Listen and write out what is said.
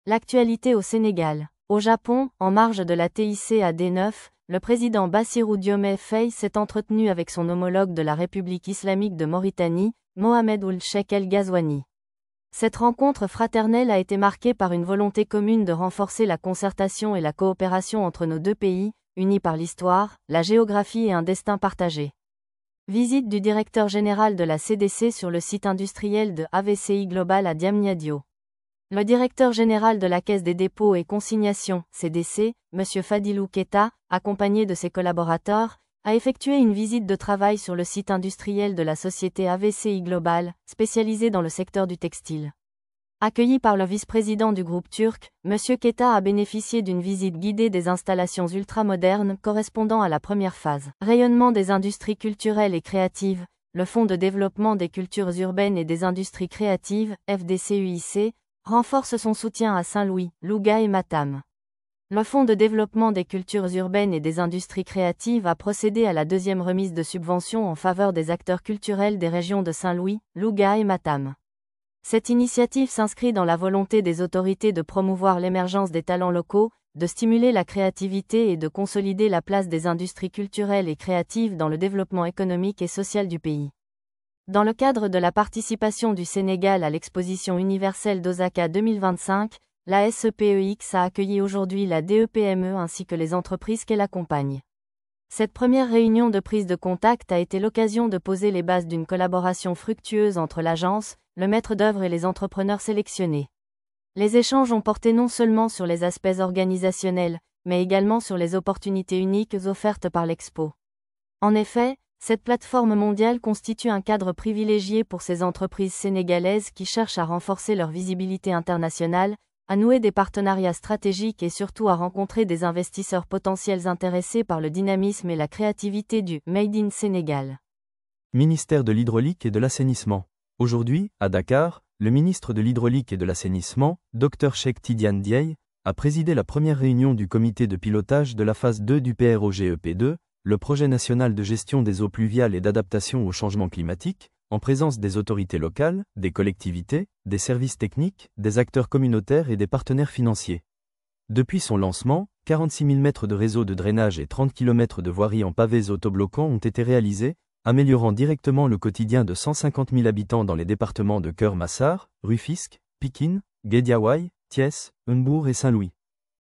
L'actualité au Sénégal. Au Japon, en marge de la TICAD9, le président Bassirou Diomaye Faye s'est entretenu avec son homologue de la République islamique de Mauritanie, Mohamed Ould Cheikh El Ghazouani. Cette rencontre fraternelle a été marquée par une volonté commune de renforcer la concertation et la coopération entre nos deux pays, unis par l'histoire, la géographie et un destin partagé. Visite du directeur général de la CDC sur le site industriel de AVCI Global à Diamniadio. Le directeur général de la Caisse des dépôts et consignations, CDC, M. Fadilou Keita, accompagné de ses collaborateurs, a effectué une visite de travail sur le site industriel de la société AVCI Global, spécialisée dans le secteur du textile. Accueilli par le vice-président du groupe turc, M. Keita a bénéficié d'une visite guidée des installations ultramodernes correspondant à la première phase. Rayonnement des industries culturelles et créatives, le Fonds de développement des cultures urbaines et des industries créatives, FDCUIC, renforce son soutien à Saint-Louis, Louga et Matam. Le Fonds de développement des cultures urbaines et des industries créatives a procédé à la deuxième remise de subventions en faveur des acteurs culturels des régions de Saint-Louis, Louga et Matam. Cette initiative s'inscrit dans la volonté des autorités de promouvoir l'émergence des talents locaux, de stimuler la créativité et de consolider la place des industries culturelles et créatives dans le développement économique et social du pays. Dans le cadre de la participation du Sénégal à l'exposition universelle d'Osaka 2025, la SEPEX a accueilli aujourd'hui la DEPME ainsi que les entreprises qu'elle accompagne. Cette première réunion de prise de contact a été l'occasion de poser les bases d'une collaboration fructueuse entre l'agence, le maître d'œuvre et les entrepreneurs sélectionnés. Les échanges ont porté non seulement sur les aspects organisationnels, mais également sur les opportunités uniques offertes par l'expo. En effet, cette plateforme mondiale constitue un cadre privilégié pour ces entreprises sénégalaises qui cherchent à renforcer leur visibilité internationale, à nouer des partenariats stratégiques et surtout à rencontrer des investisseurs potentiels intéressés par le dynamisme et la créativité du « Made in Sénégal ». Ministère de l'Hydraulique et de l'Assainissement. Aujourd'hui, à Dakar, le ministre de l'Hydraulique et de l'Assainissement, Dr Cheikh Tidiane Dièye, a présidé la première réunion du comité de pilotage de la phase 2 du PROGEP2, le projet national de gestion des eaux pluviales et d'adaptation au changement climatique, en présence des autorités locales, des collectivités, des services techniques, des acteurs communautaires et des partenaires financiers. Depuis son lancement, 46 000 mètres de réseau de drainage et 30 km de voiries en pavés autobloquants ont été réalisés, améliorant directement le quotidien de 150 000 habitants dans les départements de Keur Massar, Rufisque, Pikine, Guédiawaye, Thiès, Mbour et Saint-Louis.